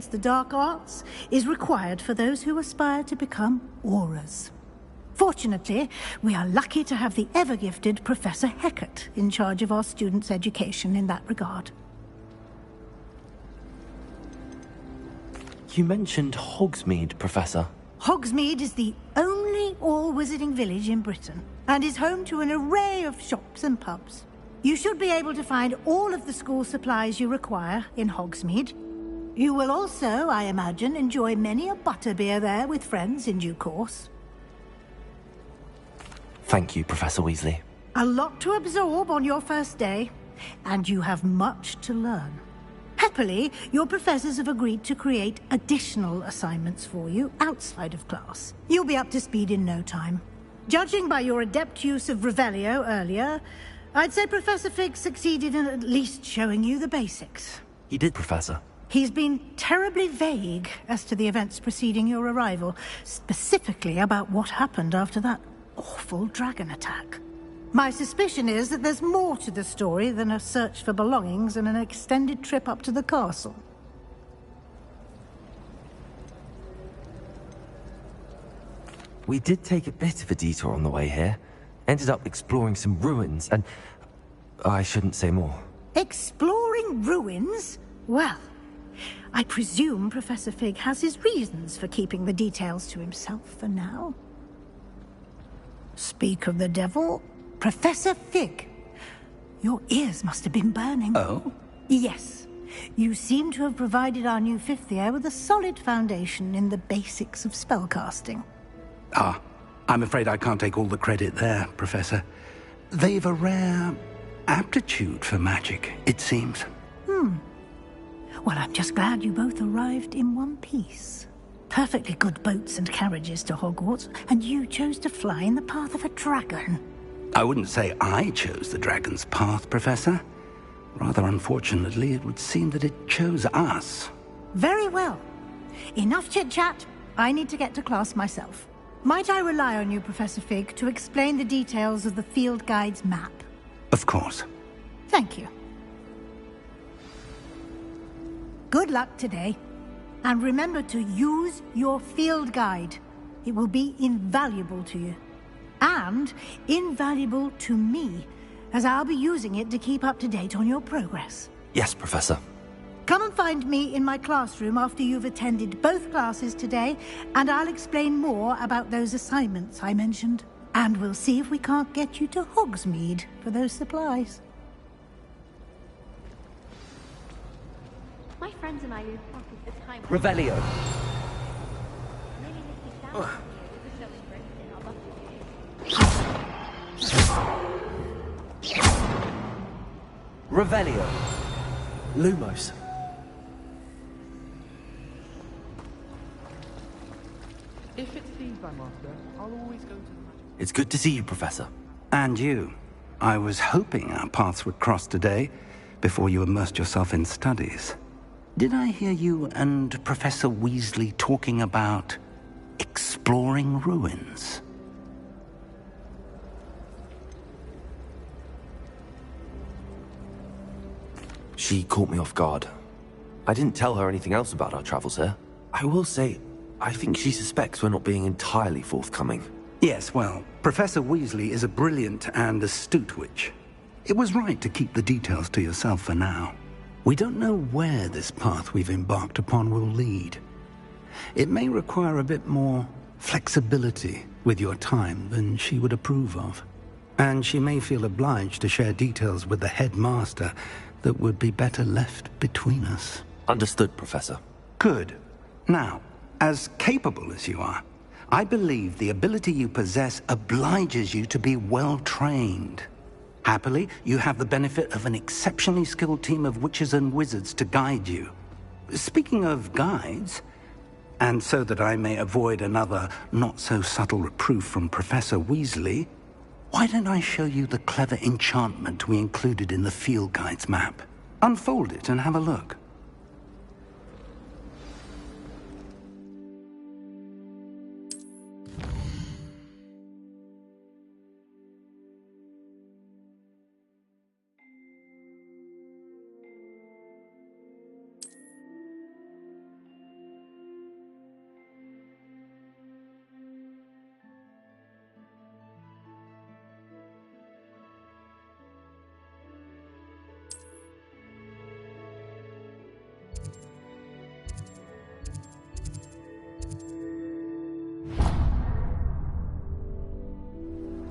The dark arts is required for those who aspire to become auras. Fortunately, we are lucky to have the ever-gifted Professor Hecat in charge of our students' education in that regard. You mentioned Hogsmeade, Professor. Hogsmeade is the only all-wizarding village in Britain and is home to an array of shops and pubs. You should be able to find all of the school supplies you require in Hogsmeade. You will also, I imagine, enjoy many a butterbeer there with friends in due course. Thank you, Professor Weasley. A lot to absorb on your first day, and you have much to learn. Happily, your professors have agreed to create additional assignments for you outside of class. You'll be up to speed in no time. Judging by your adept use of Revelio earlier, I'd say Professor Fig succeeded in at least showing you the basics. He did, Professor. He's been terribly vague as to the events preceding your arrival, specifically about what happened after that awful dragon attack. My suspicion is that there's more to the story than a search for belongings and an extended trip up to the castle. We did take a bit of a detour on the way here. Ended up exploring some ruins and... I shouldn't say more. Exploring ruins? Well, I presume Professor Fig has his reasons for keeping the details to himself for now. Speak of the devil, Professor Fig. Your ears must have been burning. Oh? Yes. You seem to have provided our new fifth year with a solid foundation in the basics of spellcasting. Ah, I'm afraid I can't take all the credit there, Professor. They've a rare aptitude for magic, it seems. Well, I'm just glad you both arrived in one piece. Perfectly good boats and carriages to Hogwarts, and you chose to fly in the path of a dragon. I wouldn't say I chose the dragon's path, Professor. Rather unfortunately, it would seem that it chose us. Very well. Enough chit-chat. I need to get to class myself. Might I rely on you, Professor Fig, to explain the details of the field guide's map? Of course. Thank you. Good luck today. And remember to use your field guide. It will be invaluable to you. And invaluable to me, as I'll be using it to keep up to date on your progress. Yes, Professor. Come and find me in my classroom after you've attended both classes today, and I'll explain more about those assignments I mentioned. And we'll see if we can't get you to Hogsmeade for those supplies. My friends and I will practice this time. Revelio. Maybe this is down here with the showing in our Revelio. Lumos. If it's feedback, Master, I'll always go to the magic. It's good to see you, Professor. And you. I was hoping our paths would cross today, before you immersed yourself in studies. Did I hear you and Professor Weasley talking about exploring ruins? She caught me off guard. I didn't tell her anything else about our travels here. I will say, I think she suspects we're not being entirely forthcoming. Yes, well, Professor Weasley is a brilliant and astute witch. It was right to keep the details to yourself for now. We don't know where this path we've embarked upon will lead. It may require a bit more flexibility with your time than she would approve of. And she may feel obliged to share details with the headmaster that would be better left between us. Understood, Professor. Good. Now, as capable as you are, I believe the ability you possess obliges you to be well-trained. Happily, you have the benefit of an exceptionally skilled team of witches and wizards to guide you. Speaking of guides, and so that I may avoid another not-so-subtle reproof from Professor Weasley, why don't I show you the clever enchantment we included in the field guide's map? Unfold it and have a look.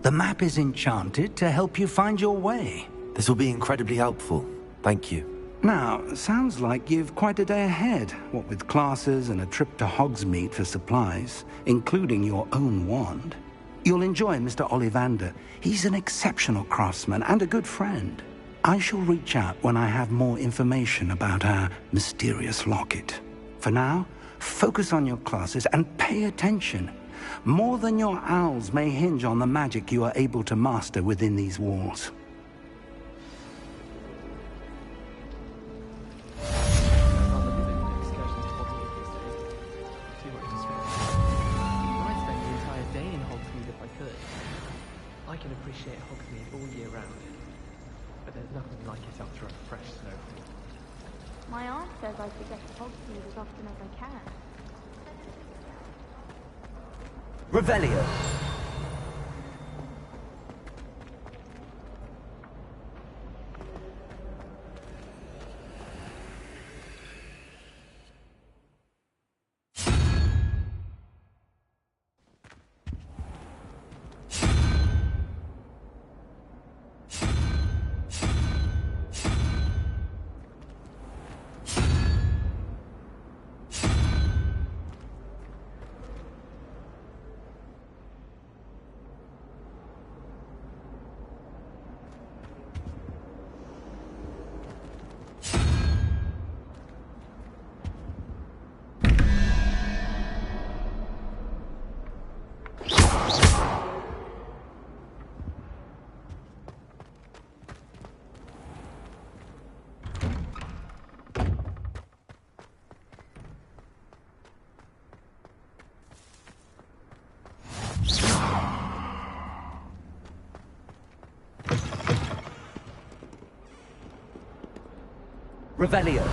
The map is enchanted to help you find your way. This will be incredibly helpful. Thank you. Now, sounds like you've quite a day ahead, what with classes and a trip to Hogsmeade for supplies, including your own wand. You'll enjoy Mr. Ollivander. He's an exceptional craftsman and a good friend. I shall reach out when I have more information about our mysterious locket. For now, focus on your classes and pay attention. More than your owls may hinge on the magic you are able to master within these walls. I can appreciate Hogsmeade all year round, but there's nothing like it after a fresh snowfall. My aunt says I should get to Hogsmeade as often as I can. Revelio. Revelio.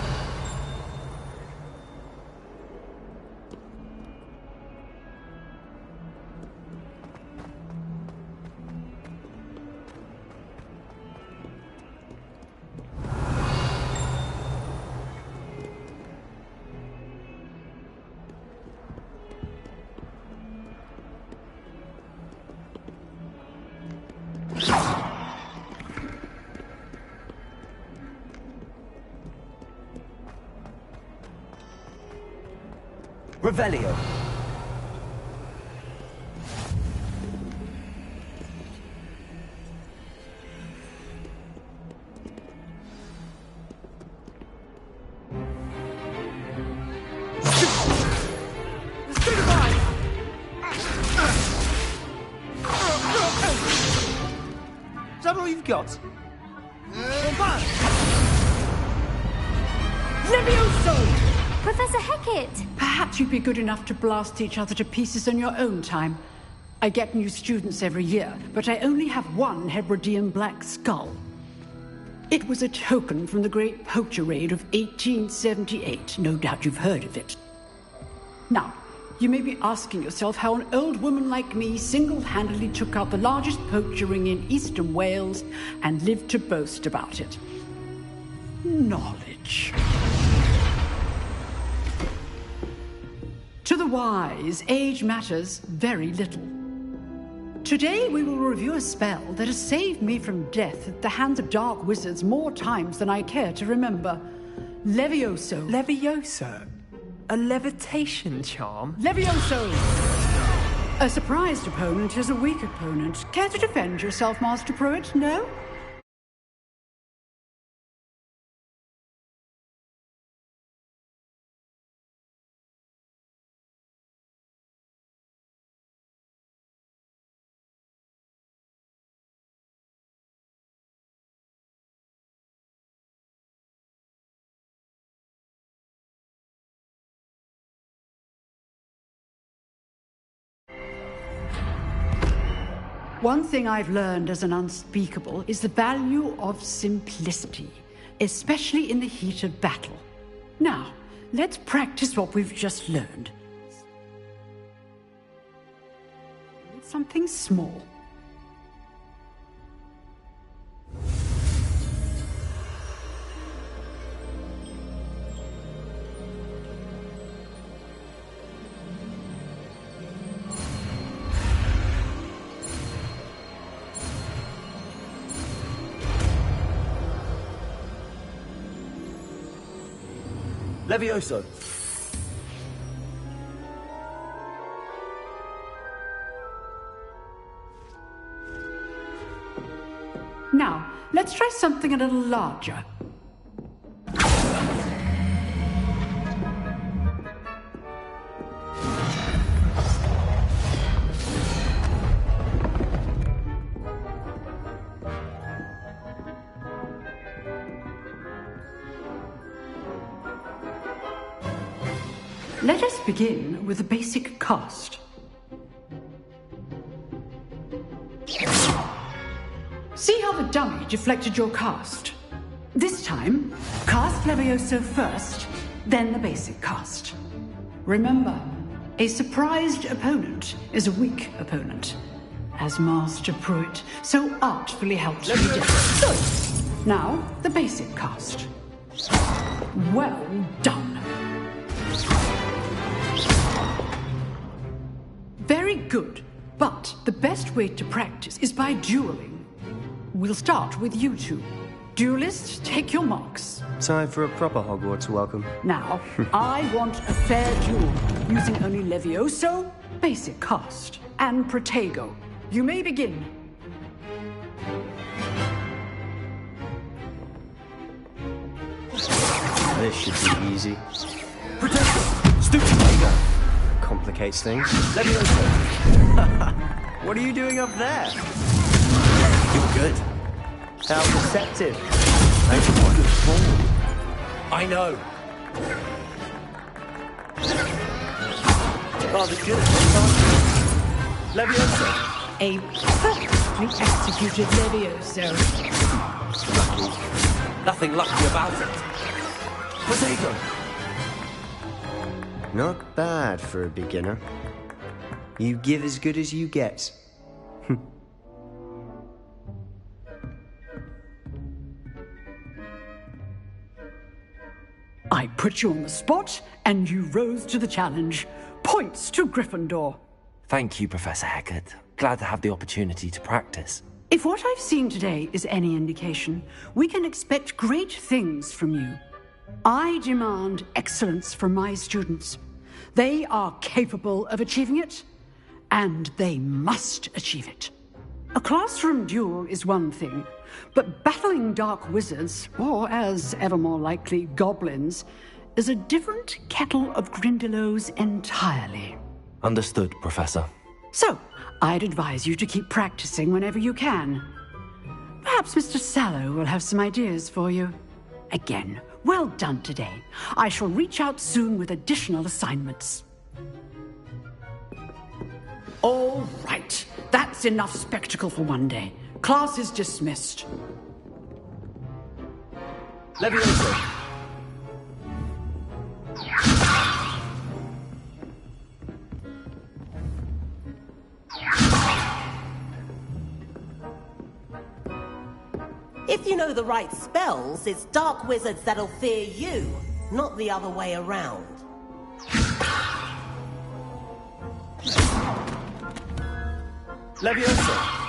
Revelio. Is that all you've got? Levioso! Professor Hecat! Perhaps you'd be good enough to blast each other to pieces in your own time. I get new students every year, but I only have one Hebridean black skull. It was a token from the Great Poacher Raid of 1878. No doubt you've heard of it. Now, you may be asking yourself how an old woman like me single-handedly took out the largest poacher ring in eastern Wales and lived to boast about it. Knowledge. To the wise, age matters very little. Today we will review a spell that has saved me from death at the hands of dark wizards more times than I care to remember. Levioso. Levioso? A levitation charm? Levioso! A surprised opponent is a weak opponent. Care to defend yourself, Master Pruitt? No? One thing I've learned as an unspeakable is the value of simplicity, especially in the heat of battle. Now, let's practice what we've just learned. Something small. Levioso! Now, let's try something a little larger. Let us begin with the basic cast. See how the dummy deflected your cast? This time, cast Levioso first, then the basic cast. Remember, a surprised opponent is a weak opponent, as Master Pruitt so artfully helped me do. Good. Now, the basic cast. Well done. Very good, but the best way to practice is by dueling. We'll start with you two. Duelists, take your marks. Time for a proper Hogwarts welcome. Now, I want a fair duel, using only Levioso, basic cast, and Protego. You may begin. This should be easy. Protego! Stupid Protego! Complicates things. Levioso! What are you doing up there? You're good. How perceptive. Thanks for good form. I know. Rather good. Levioso! A perfectly executed Levioso. Lucky. Nothing lucky about it. Protego! Not bad for a beginner. You give as good as you get. I put you on the spot, and you rose to the challenge. Points to Gryffindor. Thank you, Professor Hecat. Glad to have the opportunity to practice. If what I've seen today is any indication, we can expect great things from you. I demand excellence from my students. They are capable of achieving it, and they must achieve it. A classroom duel is one thing, but battling dark wizards, or as ever more likely, goblins, is a different kettle of Grindylows entirely. Understood, Professor. So, I'd advise you to keep practicing whenever you can. Perhaps Mr. Sallow will have some ideas for you. Again, well done today. I shall reach out soon with additional assignments. All right. That's enough spectacle for one day. Class is dismissed. Levioso! If you know the right spells, it's dark wizards that'll fear you, not the other way around. Levioso!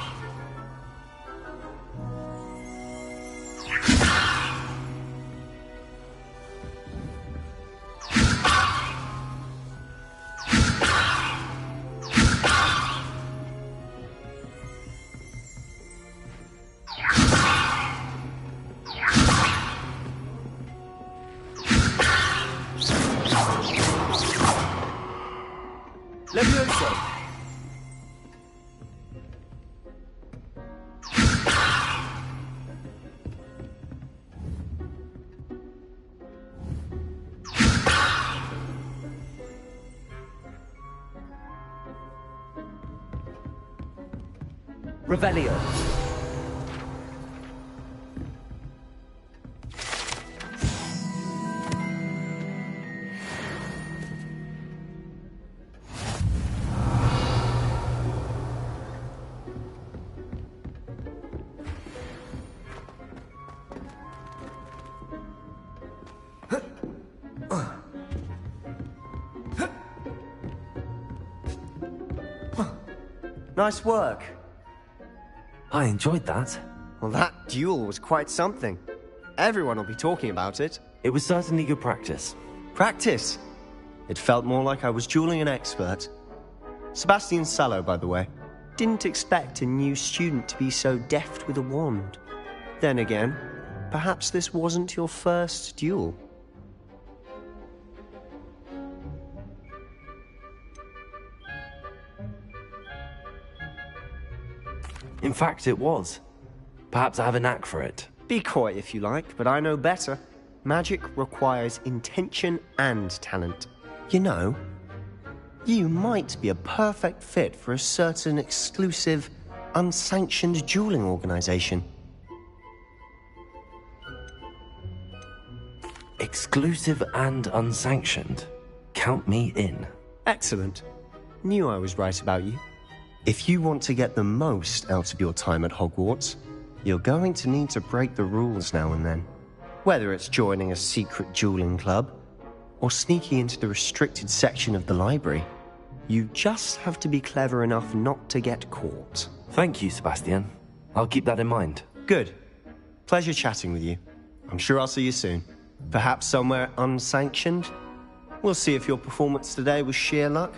Levioso! Revelio. Nice work. I enjoyed that. Well, that duel was quite something. Everyone will be talking about it. It was certainly good practice. Practice. It felt more like I was dueling an expert. Sebastian Sallow, by the way. Didn't expect a new student to be so deft with a wand. Then again, perhaps this wasn't your first duel. In fact, it was. Perhaps I have a knack for it. Be coy if you like, but I know better. Magic requires intention and talent. You know, you might be a perfect fit for a certain exclusive, unsanctioned dueling organization. Exclusive and unsanctioned. Count me in. Excellent. Knew I was right about you. If you want to get the most out of your time at Hogwarts, you're going to need to break the rules now and then. Whether it's joining a secret dueling club, or sneaking into the restricted section of the library, you just have to be clever enough not to get caught. Thank you, Sebastian. I'll keep that in mind. Good. Pleasure chatting with you. I'm sure I'll see you soon. Perhaps somewhere unsanctioned? We'll see if your performance today was sheer luck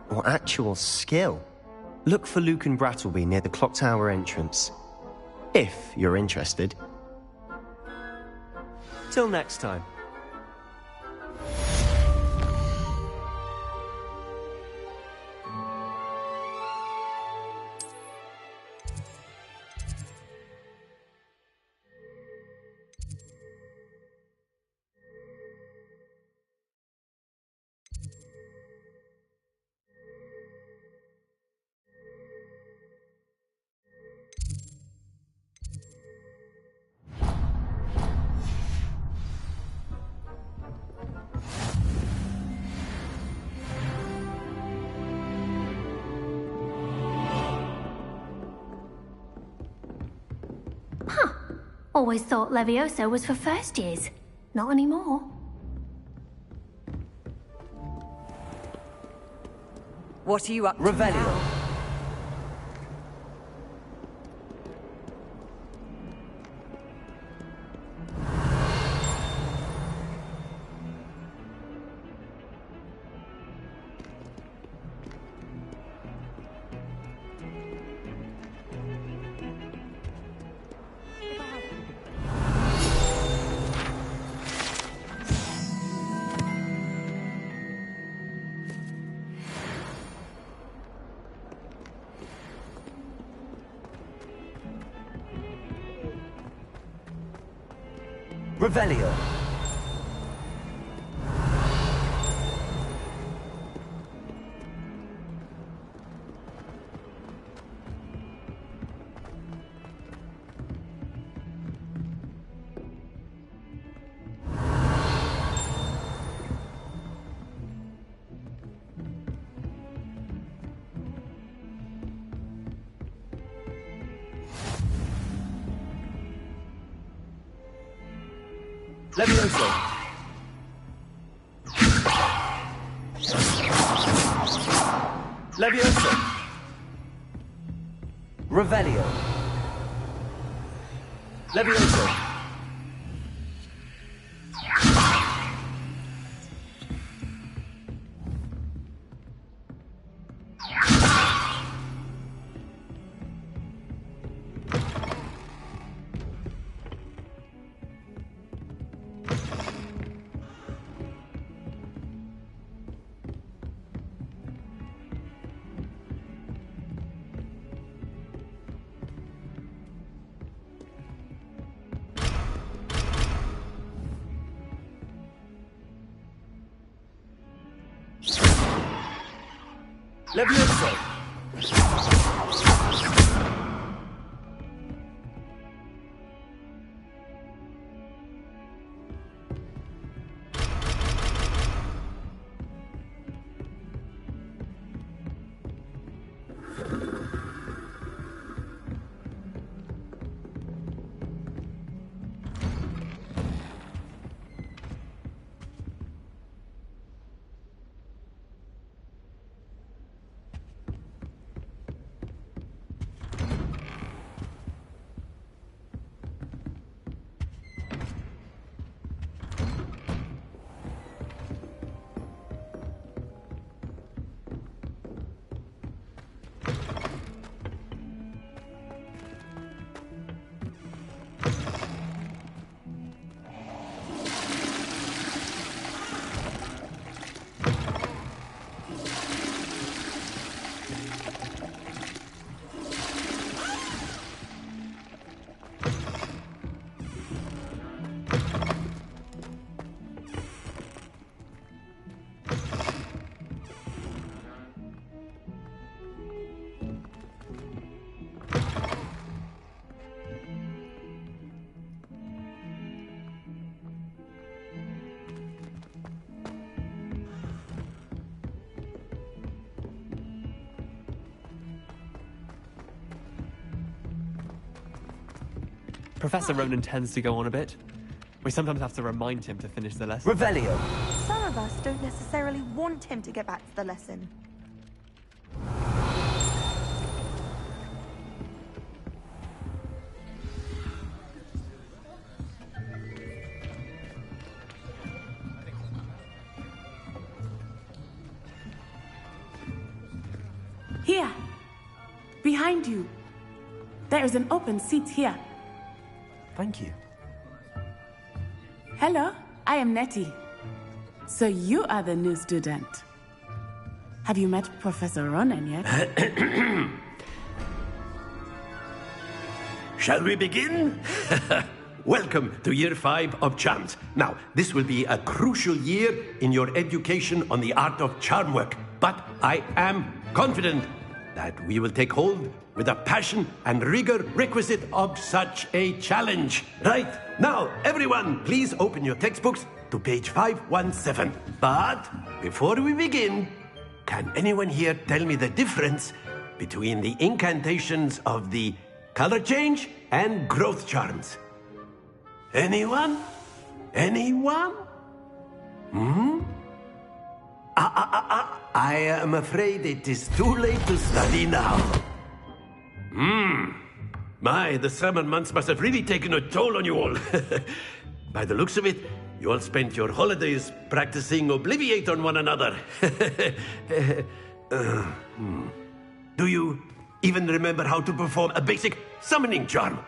or actual skill. Look for Luke and Brattleby near the clock tower entrance, if you're interested. Till next time. Always thought Levioso was for first years. Not anymore. What are you up to Revelio. now? Revelio. Levioso. Levioso. Revelio. Levioso. Levioso. Professor Ronan tends to go on a bit. We sometimes have to remind him to finish the lesson. Revelio. Some of us don't necessarily want him to get back to the lesson. Here. Behind you. There is an open seat here. Thank you. Hello, I am Nettie. So you are the new student. Have you met Professor Ronan yet? Shall we begin? Welcome to Year 5 of Charms. Now, this will be a crucial year in your education on the art of charm work. But I am confident that we will take hold with the passion and rigor requisite of such a challenge. Right, now, everyone, please open your textbooks to page 517. But before we begin, can anyone here tell me the difference between the incantations of the color change and growth charms? Anyone? Anyone? I am afraid it is too late to study now. My, the summer months must have really taken a toll on you all. By the looks of it, you all spent your holidays practicing Obliviate on one another. Do you even remember how to perform a basic summoning charm?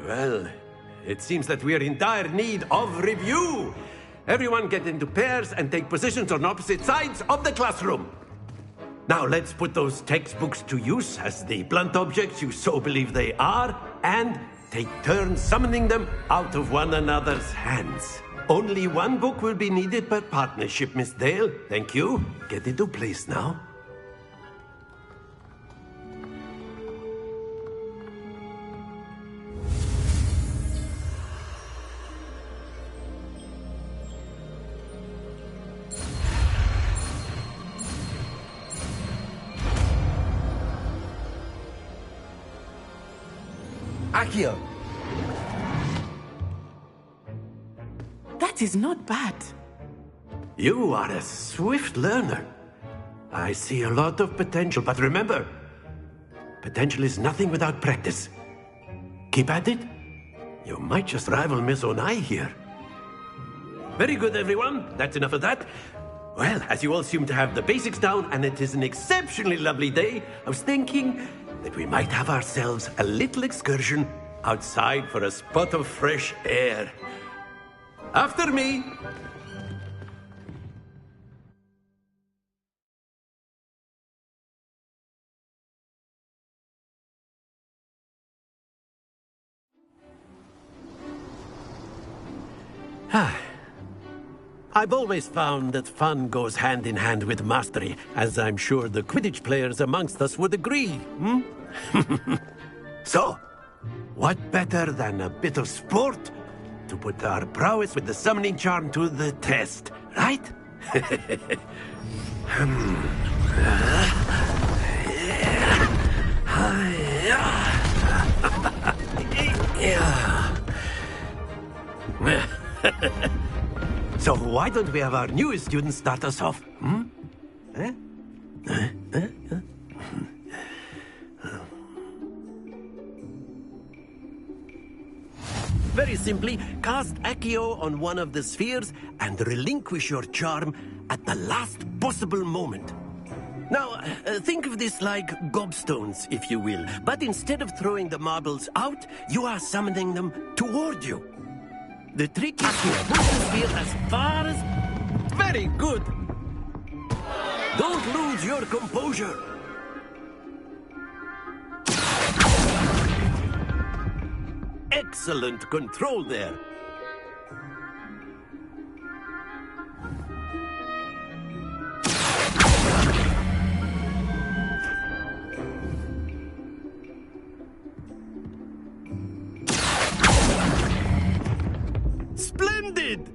Well, it seems that we are in dire need of review. Everyone get into pairs and take positions on opposite sides of the classroom. Now let's put those textbooks to use as the blunt objects you so believe they are, and take turns summoning them out of one another's hands. Only one book will be needed per partnership, Miss Dale. Thank you. Get into place now. Accio. That is not bad. You are a swift learner. I see a lot of potential, but remember, potential is nothing without practice. Keep at it. You might just rival Miss Onai here. Very good, everyone. That's enough of that. Well, as you all seem to have the basics down, and it is an exceptionally lovely day, I was thinking that we might have ourselves a little excursion outside for a spot of fresh air. After me! I've always found that fun goes hand in hand with mastery, as I'm sure the Quidditch players amongst us would agree, So, what better than a bit of sport to put our prowess with the summoning charm to the test, right? So why don't we have our newest student start us off? Very simply, cast Accio on one of the spheres and relinquish your charm at the last possible moment. Now, think of this like gobstones, if you will. But instead of throwing the marbles out, you are summoning them toward you. The trick is to push the sphere as far as... Very good! Don't lose your composure. Excellent control there. Splendid!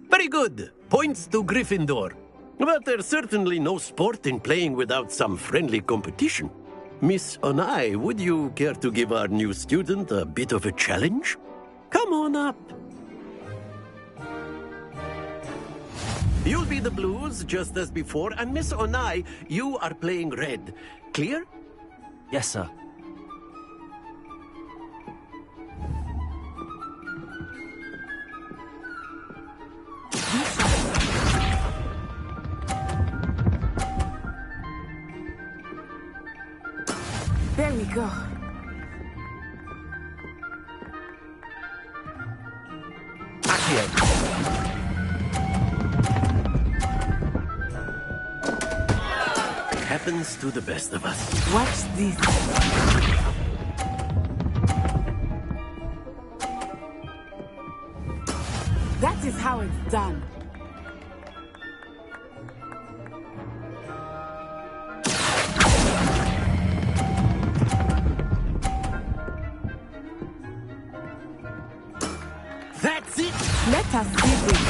Very good. Points to Gryffindor. But there's certainly no sport in playing without some friendly competition. Miss Onai, would you care to give our new student a bit of a challenge? Come on up. You'll be the blues, just as before, and Miss Onai, you are playing red. Clear? Yes, sir. There we go. Happens to the best of us. Watch this. That is how it's done. That's it! Let us see this.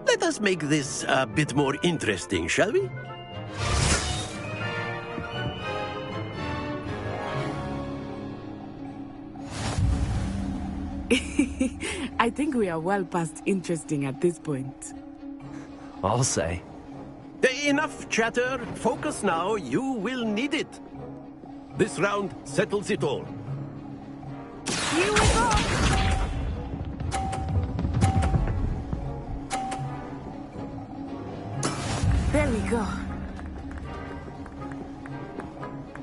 Let us make this a bit more interesting, shall we? I think we are well past interesting at this point. I'll say. Enough chatter. Focus now. You will need it. This round settles it all. Here we go! There we go.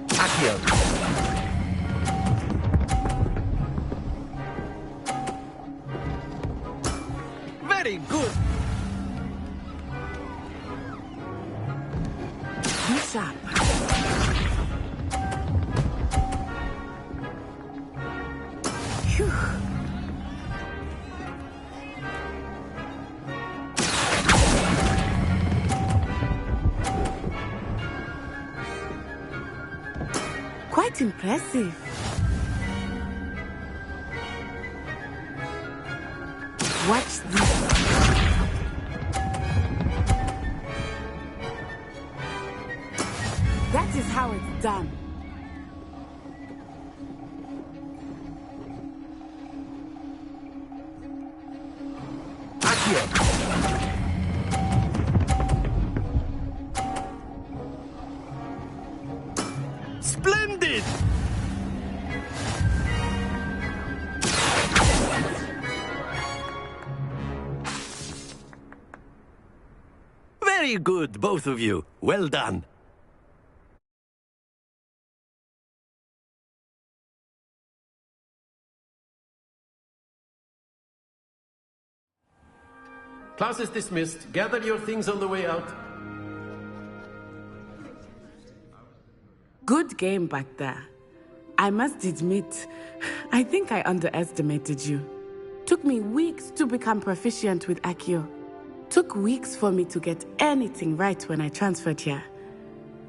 Accio. Very good. Be sharp. Phew. Quite impressive. Watch this. That is how it's done. Splendid! Very good, both of you. Well done. Class is dismissed. Gather your things on the way out. Good game back there. I must admit, I think I underestimated you. Took me weeks to become proficient with Accio. Took weeks for me to get anything right when I transferred here.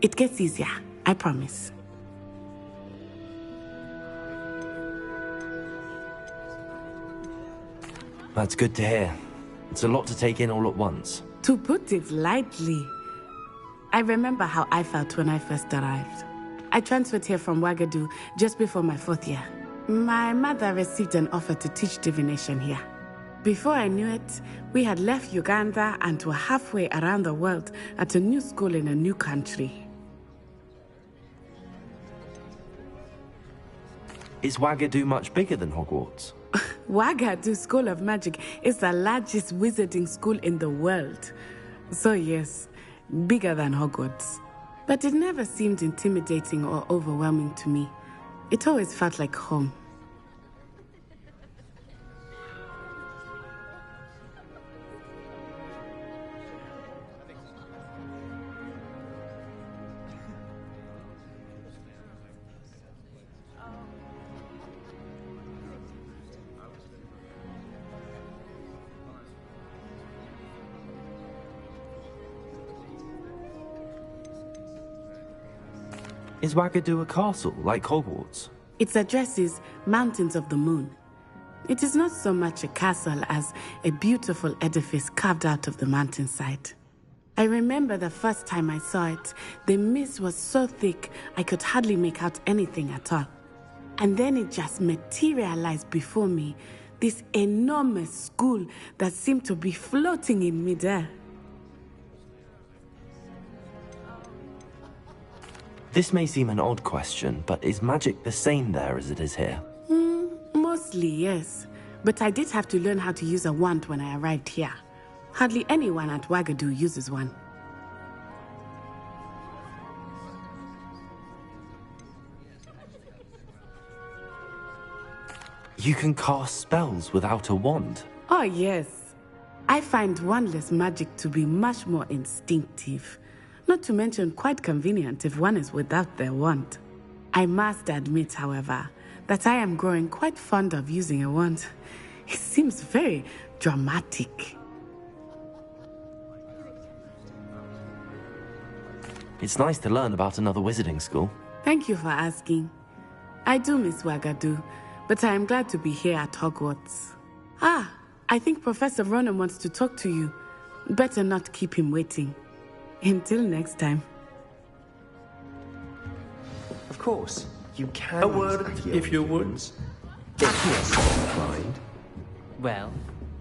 It gets easier, I promise. That's good to hear. It's a lot to take in all at once. To put it lightly, I remember how I felt when I first arrived. I transferred here from Ouagadougou just before my 4th year. My mother received an offer to teach divination here. Before I knew it, we had left Uganda and were halfway around the world at a new school in a new country. Is Ouagadougou much bigger than Hogwarts? Ouagadougou School of Magic is the largest wizarding school in the world. So yes, bigger than Hogwarts. But it never seemed intimidating or overwhelming to me. It always felt like home. Is Wagadu a castle, like Hogwarts? Its address is Mountains of the Moon. It is not so much a castle as a beautiful edifice carved out of the mountainside. I remember the first time I saw it, the mist was so thick I could hardly make out anything at all. And then it just materialized before me, this enormous school that seemed to be floating in midair. This may seem an odd question, but is magic the same there as it is here? Mostly, yes. But I did have to learn how to use a wand when I arrived here. Hardly anyone at Wagadu uses one. You can cast spells without a wand? Oh, yes. I find wandless magic to be much more instinctive. Not to mention quite convenient if one is without their wand. I must admit, however, that I am growing quite fond of using a wand. It seems very dramatic. It's nice to learn about another wizarding school. Thank you for asking. I do miss Wagadu, but I am glad to be here at Hogwarts. I think Professor Ronan wants to talk to you. Better not keep him waiting. Until next time. Of course, you can. A word, if you would. If you're so inclined. Well,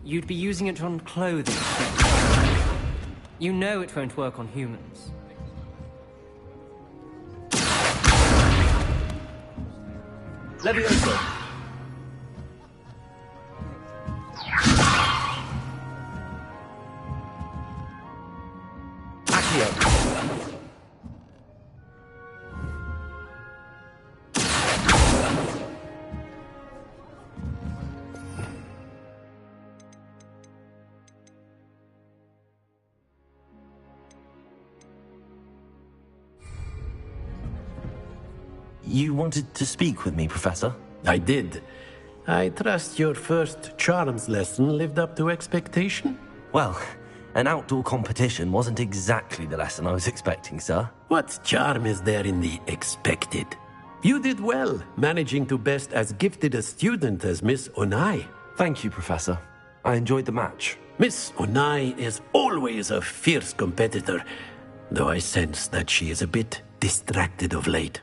you'd be using it on clothing. You know it won't work on humans. Levioso. You wanted to speak with me, Professor? I did. I trust your first charms lesson lived up to expectation? Well, an outdoor competition wasn't exactly the lesson I was expecting, sir. What charm is there in the expected? You did well, managing to best as gifted a student as Miss Onai. Thank you, Professor. I enjoyed the match. Miss Onai is always a fierce competitor, though I sense that she is a bit distracted of late.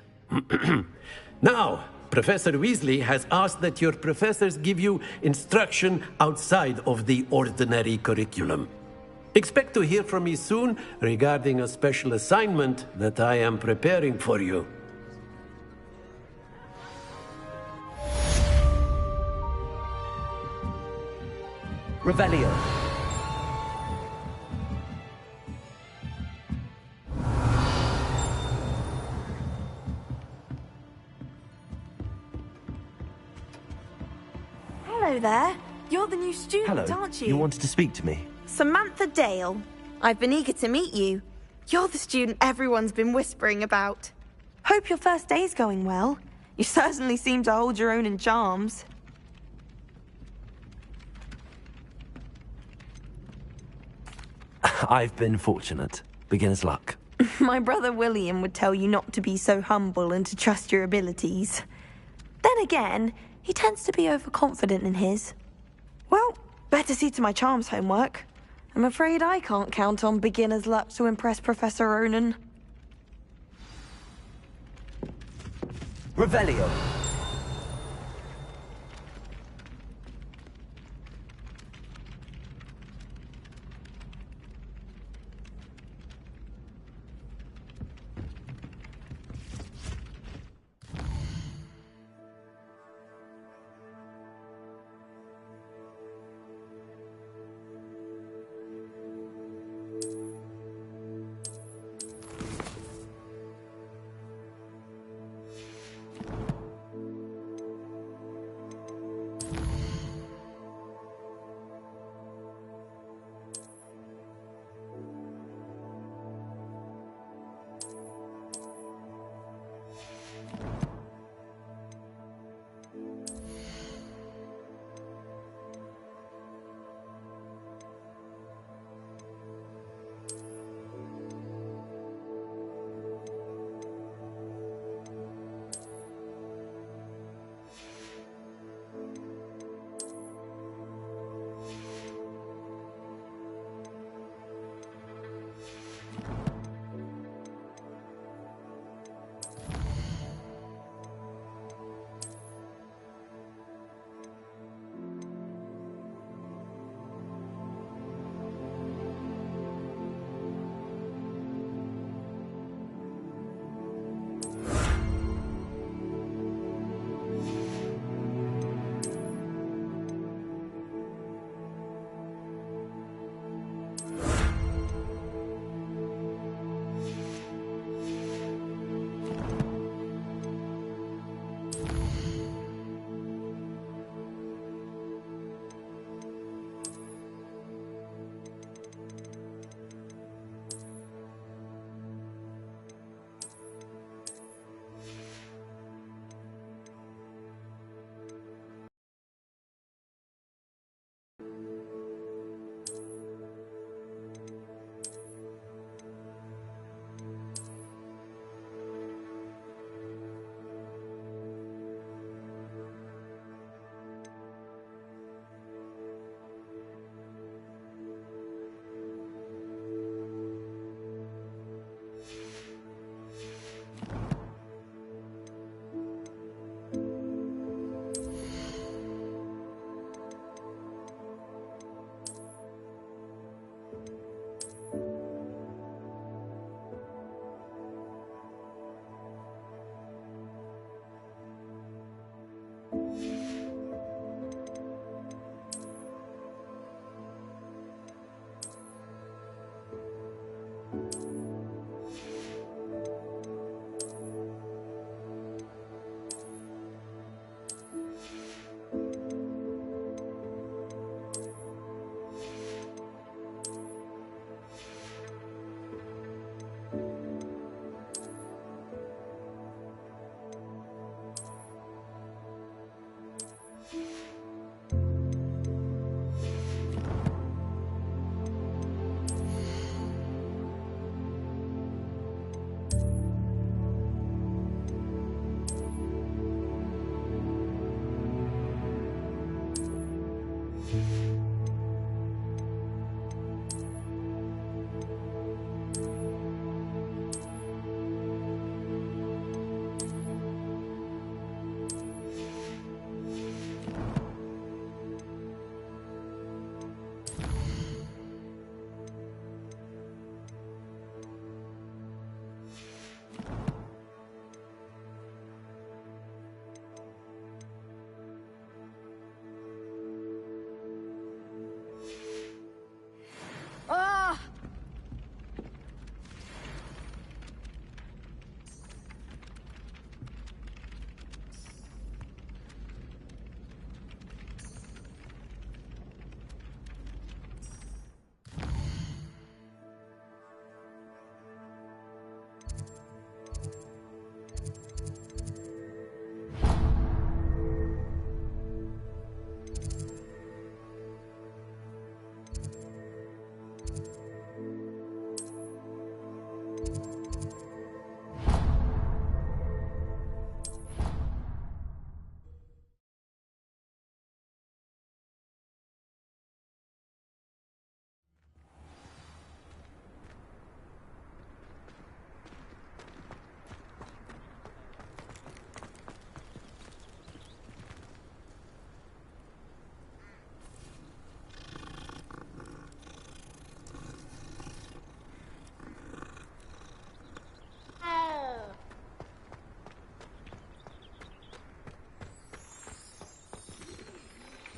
Now, Professor Weasley has asked that your professors give you instruction outside of the ordinary curriculum. Expect to hear from me soon regarding a special assignment that I am preparing for you. Revelio. Hello there. You're the new student, Hello. aren't you? You wanted to speak to me? Samantha Dale. I've been eager to meet you. You're the student everyone's been whispering about. Hope your first day's going well. You certainly seem to hold your own in charms. I've been fortunate. Beginner's luck. My brother William would tell you not to be so humble and to trust your abilities. Then again, he tends to be overconfident in his. Well, better see to my charms homework. I'm afraid I can't count on beginner's luck to impress Professor Ronan. Revelio.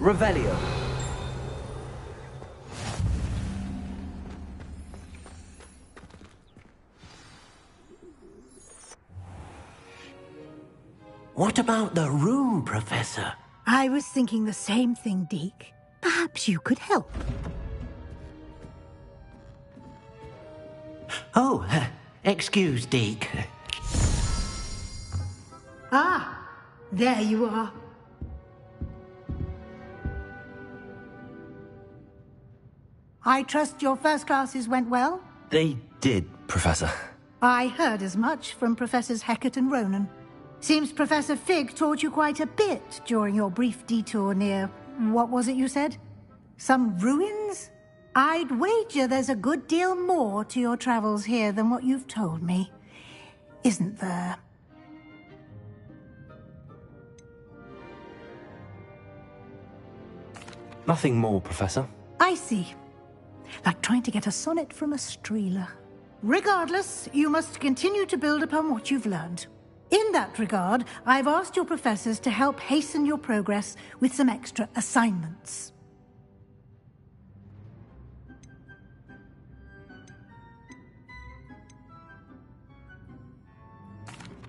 Revelio. What about the room, Professor? I was thinking the same thing, Deke. Perhaps you could help. Oh, excuse, Deke. Ah, there you are. I trust your first classes went well? They did, Professor. I heard as much from Professors Hecat and Ronan. Seems Professor Fig taught you quite a bit during your brief detour near... what was it you said? Some ruins? I'd wager there's a good deal more to your travels here than what you've told me. Isn't there? Nothing more, Professor. I see. Like trying to get a sonnet from a streeler. Regardless, you must continue to build upon what you've learned. In that regard, I've asked your professors to help hasten your progress with some extra assignments.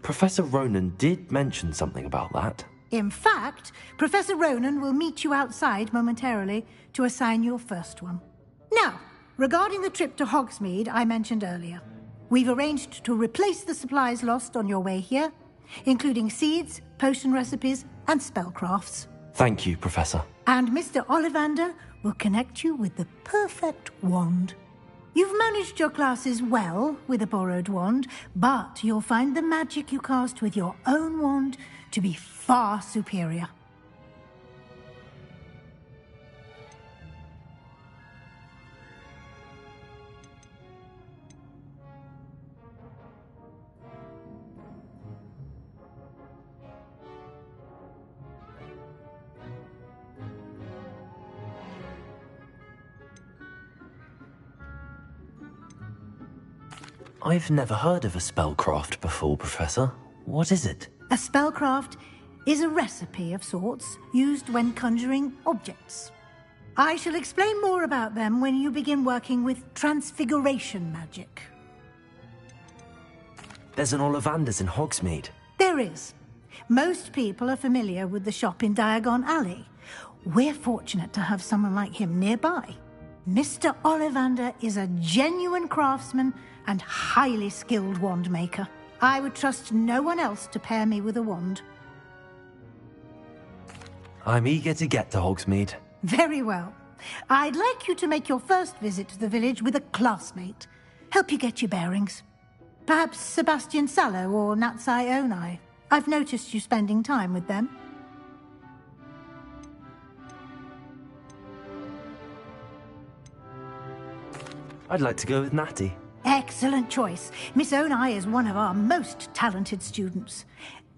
Professor Ronan did mention something about that. In fact, Professor Ronan will meet you outside momentarily to assign your first one. Now, regarding the trip to Hogsmeade I mentioned earlier, we've arranged to replace the supplies lost on your way here, including seeds, potion recipes, and spellcrafts. Thank you, Professor. And Mr. Ollivander will connect you with the perfect wand. You've managed your classes well with a borrowed wand, but you'll find the magic you cast with your own wand to be far superior. I've never heard of a spellcraft before, Professor. What is it? A spellcraft is a recipe of sorts used when conjuring objects. I shall explain more about them when you begin working with transfiguration magic. There's an Ollivander's in Hogsmeade. There is. Most people are familiar with the shop in Diagon Alley. We're fortunate to have someone like him nearby. Mr. Ollivander is a genuine craftsman and highly skilled wand maker. I would trust no one else to pair me with a wand. I'm eager to get to Hogsmeade. Very well. I'd like you to make your first visit to the village with a classmate. Help you get your bearings. Perhaps Sebastian Sallow or Natsai Onai. I've noticed you spending time with them. I'd like to go with Natty. Excellent choice. Miss Onai is one of our most talented students.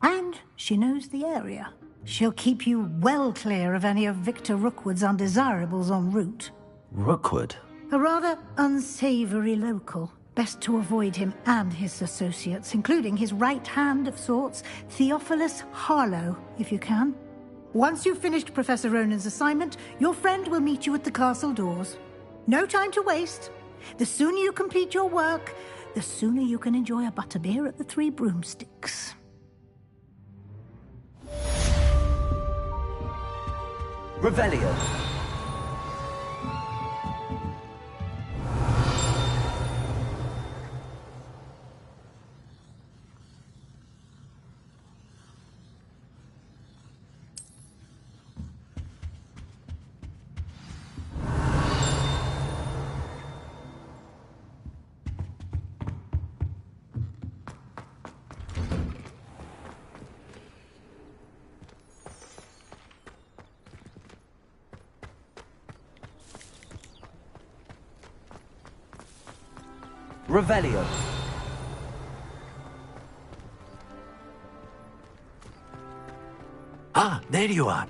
And she knows the area. She'll keep you well clear of any of Victor Rookwood's undesirables en route. Rookwood? A rather unsavory local. Best to avoid him and his associates, including his right hand of sorts, Theophilus Harlow, if you can. Once you've finished Professor Ronan's assignment, your friend will meet you at the castle doors. No time to waste. The sooner you complete your work, the sooner you can enjoy a butterbeer at the Three Broomsticks. Revelio. Revelio. Ah, there you are.